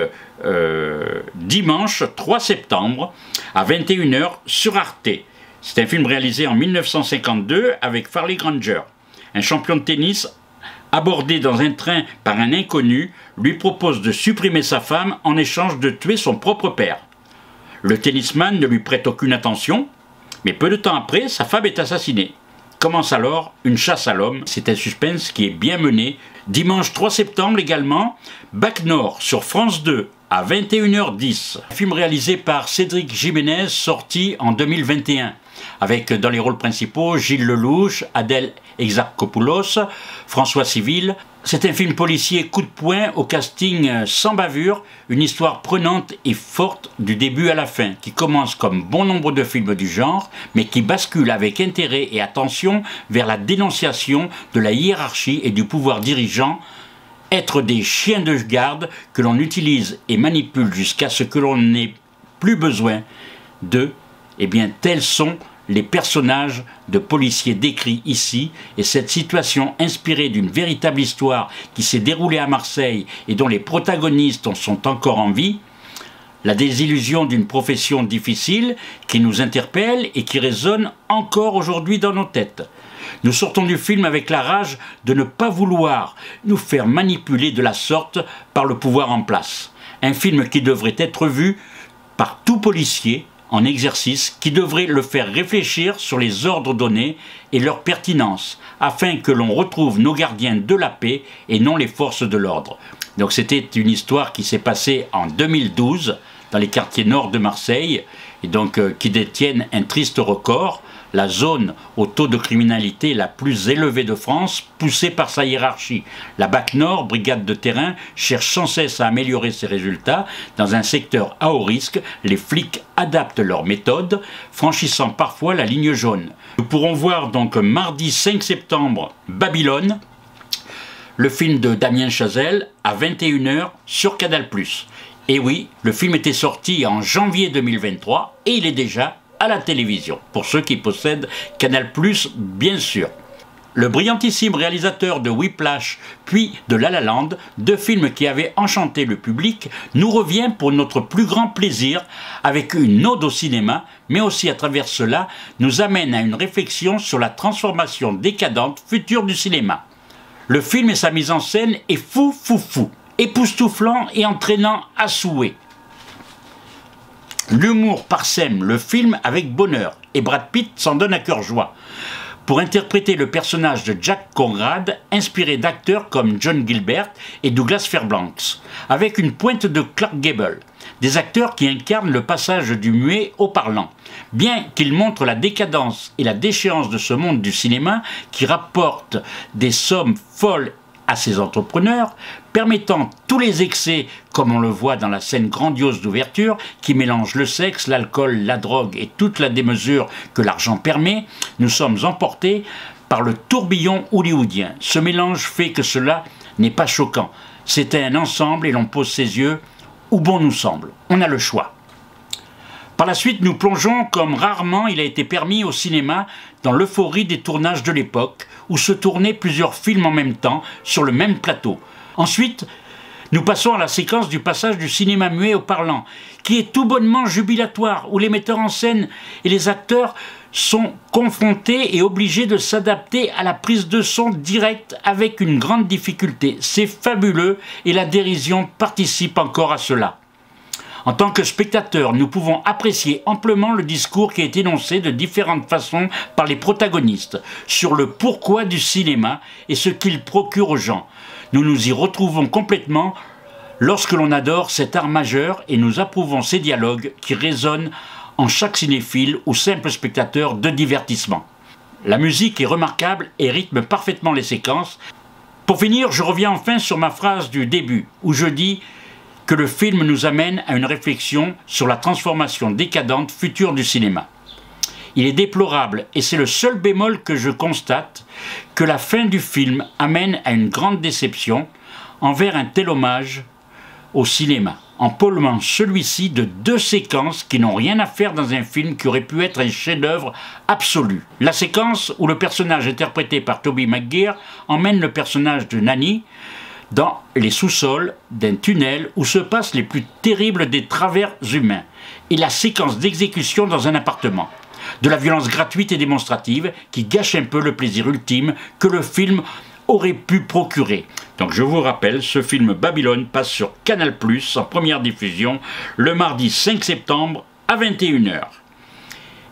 dimanche 3 septembre à 21h sur Arte. C'est un film réalisé en 1952 avec Farley Granger. Un champion de tennis abordé dans un train par un inconnu lui propose de supprimer sa femme en échange de tuer son propre père. Le tennisman ne lui prête aucune attention, mais peu de temps après, sa femme est assassinée. Commence alors une chasse à l'homme. C'est un suspense qui est bien mené. Dimanche 3 septembre également, Bac Nord sur France 2 à 21h10. Un film réalisé par Cédric Jiménez, sorti en 2021. Avec dans les rôles principaux Gilles Lelouch, Adèle Exarchopoulos, François Civil. C'est un film policier coup de poing au casting sans bavure, une histoire prenante et forte du début à la fin, qui commence comme bon nombre de films du genre, mais qui bascule avec intérêt et attention vers la dénonciation de la hiérarchie et du pouvoir dirigeant, être des chiens de garde que l'on utilise et manipule jusqu'à ce que l'on n'ait plus besoin d'eux. Eh bien, tels sont les personnages de policiers décrits ici, et cette situation inspirée d'une véritable histoire qui s'est déroulée à Marseille et dont les protagonistes en sont encore en vie, la désillusion d'une profession difficile qui nous interpelle et qui résonne encore aujourd'hui dans nos têtes. Nous sortons du film avec la rage de ne pas vouloir nous faire manipuler de la sorte par le pouvoir en place. Un film qui devrait être vu par tout policier en exercice, qui devrait le faire réfléchir sur les ordres donnés et leur pertinence, afin que l'on retrouve nos gardiens de la paix et non les forces de l'ordre. Donc c'était une histoire qui s'est passée en 2012 dans les quartiers nord de Marseille, et donc qui détiennent un triste record, la zone au taux de criminalité la plus élevée de France, poussée par sa hiérarchie. La BAC Nord, brigade de terrain, cherche sans cesse à améliorer ses résultats. Dans un secteur à haut risque, les flics adaptent leurs méthodes, franchissant parfois la ligne jaune. Nous pourrons voir donc mardi 5 septembre Babylone, le film de Damien Chazelle, à 21h sur Canal+. Et oui, le film était sorti en janvier 2023 et il est déjà à la télévision, pour ceux qui possèdent Canal+, bien sûr. Le brillantissime réalisateur de Whiplash, puis de La La Land, deux films qui avaient enchanté le public, nous revient pour notre plus grand plaisir avec une ode au cinéma, mais aussi à travers cela, nous amène à une réflexion sur la transformation décadente future du cinéma. Le film et sa mise en scène est fou, époustouflant et entraînant à souhait. L'humour parsème le film avec bonheur, et Brad Pitt s'en donne à cœur joie, pour interpréter le personnage de Jack Conrad, inspiré d'acteurs comme John Gilbert et Douglas Fairbanks, avec une pointe de Clark Gable, des acteurs qui incarnent le passage du muet au parlant, bien qu'ils montrent la décadence et la déchéance de ce monde du cinéma qui rapporte des sommes folles à ses entrepreneurs, permettant tous les excès, comme on le voit dans la scène grandiose d'ouverture, qui mélange le sexe, l'alcool, la drogue et toute la démesure que l'argent permet, nous sommes emportés par le tourbillon hollywoodien. Ce mélange fait que cela n'est pas choquant. C'est un ensemble et l'on pose ses yeux où bon nous semble. On a le choix. Par la suite, nous plongeons comme rarement il a été permis au cinéma dans l'euphorie des tournages de l'époque, où se tournaient plusieurs films en même temps sur le même plateau. Ensuite, nous passons à la séquence du passage du cinéma muet au parlant, qui est tout bonnement jubilatoire, où les metteurs en scène et les acteurs sont confrontés et obligés de s'adapter à la prise de son directe avec une grande difficulté. C'est fabuleux et la dérision participe encore à cela. En tant que spectateurs, nous pouvons apprécier amplement le discours qui est énoncé de différentes façons par les protagonistes sur le pourquoi du cinéma et ce qu'il procure aux gens. Nous nous y retrouvons complètement lorsque l'on adore cet art majeur et nous approuvons ces dialogues qui résonnent en chaque cinéphile ou simple spectateur de divertissement. La musique est remarquable et rythme parfaitement les séquences. Pour finir, je reviens enfin sur ma phrase du début, où je dis que le film nous amène à une réflexion sur la transformation décadente future du cinéma. Il est déplorable, et c'est le seul bémol que je constate, que la fin du film amène à une grande déception envers un tel hommage au cinéma, en polluant celui-ci de 2 séquences qui n'ont rien à faire dans un film qui aurait pu être un chef-d'œuvre absolu. La séquence où le personnage interprété par Tobey Maguire emmène le personnage de Nanny dans les sous-sols d'un tunnel où se passent les plus terribles des travers humains, et la séquence d'exécution dans un appartement. De la violence gratuite et démonstrative qui gâche un peu le plaisir ultime que le film aurait pu procurer. Donc je vous rappelle, ce film Babylone passe sur Canal+, en première diffusion, le mardi 5 septembre à 21 h.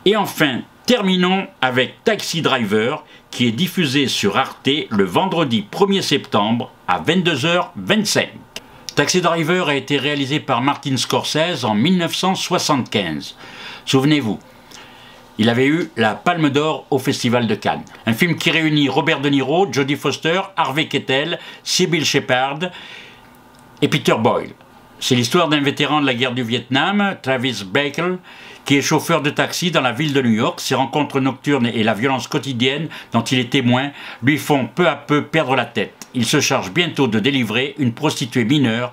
Et enfin, terminons avec Taxi Driver, qui est diffusé sur Arte le vendredi 1er septembre à 22h25. Taxi Driver a été réalisé par Martin Scorsese en 1975. Souvenez-vous, il avait eu la Palme d'Or au Festival de Cannes. Un film qui réunit Robert De Niro, Jodie Foster, Harvey Keitel, Sybil Shepherd et Peter Boyle. C'est l'histoire d'un vétéran de la guerre du Vietnam, Travis Bickle, qui est chauffeur de taxi dans la ville de New York. Ses rencontres nocturnes et la violence quotidienne dont il est témoin lui font peu à peu perdre la tête. Il se charge bientôt de délivrer une prostituée mineure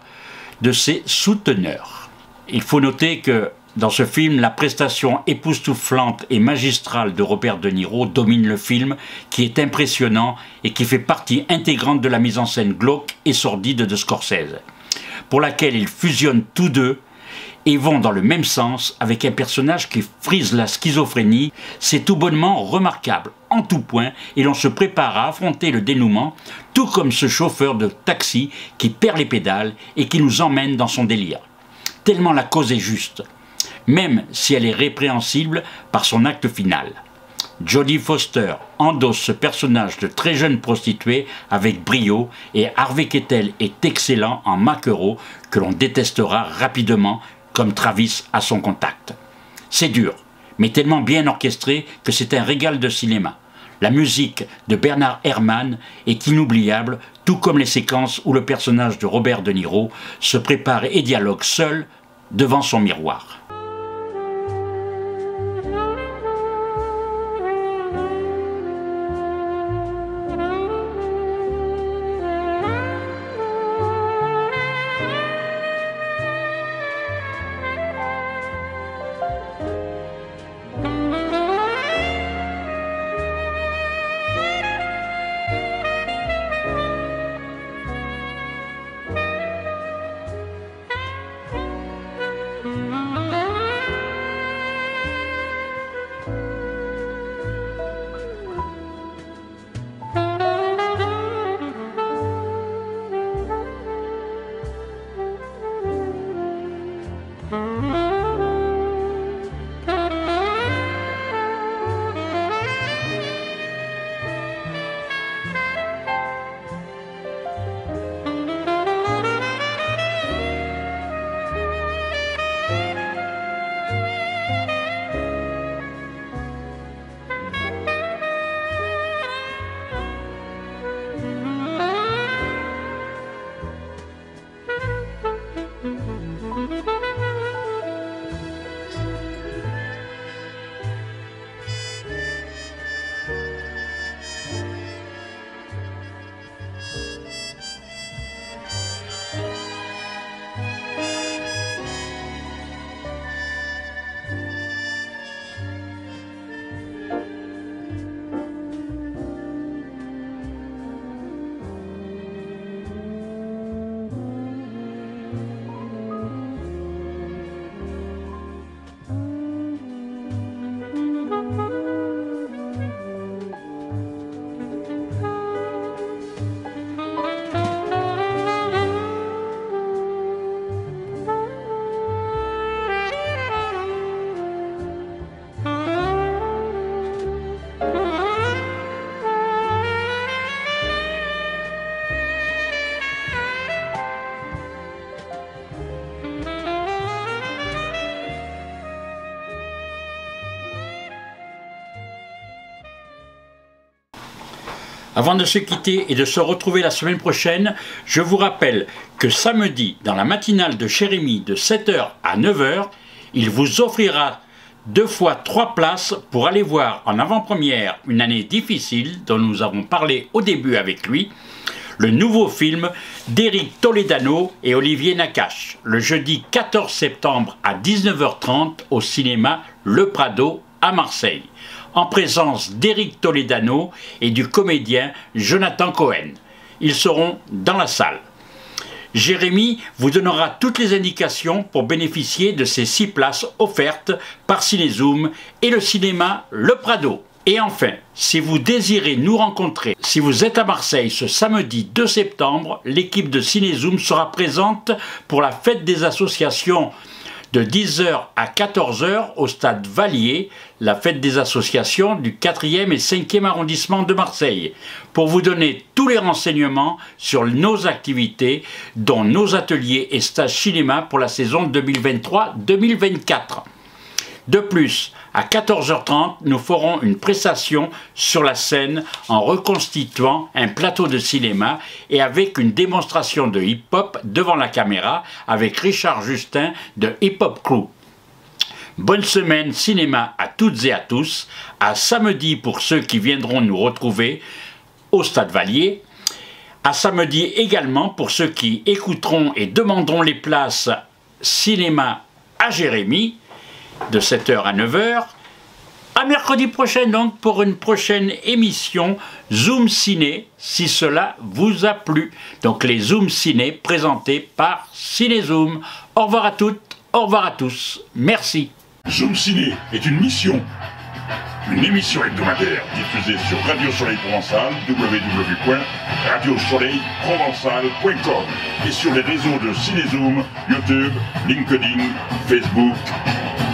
de ses souteneurs. Il faut noter que dans ce film, la prestation époustouflante et magistrale de Robert De Niro domine le film, qui est impressionnant et qui fait partie intégrante de la mise en scène glauque et sordide de Scorsese, pour laquelle ils fusionnent tous deux et vont dans le même sens avec un personnage qui frise la schizophrénie. C'est tout bonnement remarquable en tout point et l'on se prépare à affronter le dénouement, tout comme ce chauffeur de taxi qui perd les pédales et qui nous emmène dans son délire. Tellement la cause est juste, même si elle est répréhensible par son acte final. Jodie Foster endosse ce personnage de très jeune prostituée avec brio et Harvey Keitel est excellent en maquereau que l'on détestera rapidement comme Travis à son contact. C'est dur, mais tellement bien orchestré que c'est un régal de cinéma. La musique de Bernard Herrmann est inoubliable, tout comme les séquences où le personnage de Robert De Niro se prépare et dialogue seul devant son miroir. Avant de se quitter et de se retrouver la semaine prochaine, je vous rappelle que samedi, dans la matinale de Jérémy de 7h à 9h, il vous offrira 2 fois 3 places pour aller voir en avant-première Une année difficile, dont nous avons parlé au début avec lui, le nouveau film d'Éric Toledano et Olivier Nakache, le jeudi 14 septembre à 19h30 au cinéma Le Prado à Marseille, en présence d'Éric Toledano et du comédien Jonathan Cohen. Ils seront dans la salle. Jérémy vous donnera toutes les indications pour bénéficier de ces 6 places offertes par Cinézoom et le cinéma Le Prado. Et enfin, si vous désirez nous rencontrer, si vous êtes à Marseille ce samedi 2 septembre, l'équipe de Cinézoom sera présente pour la fête des associations de 10h à 14h au stade Valier, la fête des associations du 4e et 5e arrondissement de Marseille, pour vous donner tous les renseignements sur nos activités, dont nos ateliers et stages cinéma pour la saison 2023-2024. De plus, à 14h30, nous ferons une prestation sur la scène en reconstituant un plateau de cinéma et avec une démonstration de hip-hop devant la caméra avec Richard Justin de Hip Hop Crew. Bonne semaine cinéma à toutes et à tous, à samedi pour ceux qui viendront nous retrouver au Stade Valier, à samedi également pour ceux qui écouteront et demanderont les places cinéma à Jérémy, de 7h à 9h, à mercredi prochain donc pour une prochaine émission Zoom Ciné, si cela vous a plu. Donc les Zoom Ciné présentés par Cinézoom. Au revoir à toutes, au revoir à tous, merci. Zoom Ciné est une mission, une émission hebdomadaire diffusée sur Radio Soleil Provençal, www.radiosoleilprovençal.com et sur les réseaux de Cinézoom, YouTube, LinkedIn, Facebook,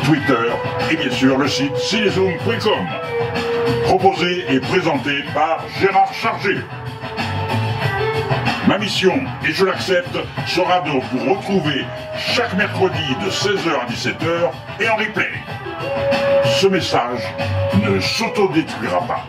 Twitter et bien sûr le site cinézoom.com. Proposé et présenté par Gérard Chargé. Ma mission, et je l'accepte, sera de vous retrouver chaque mercredi de 16h à 17h et en replay. Ce message ne s'autodétruira pas.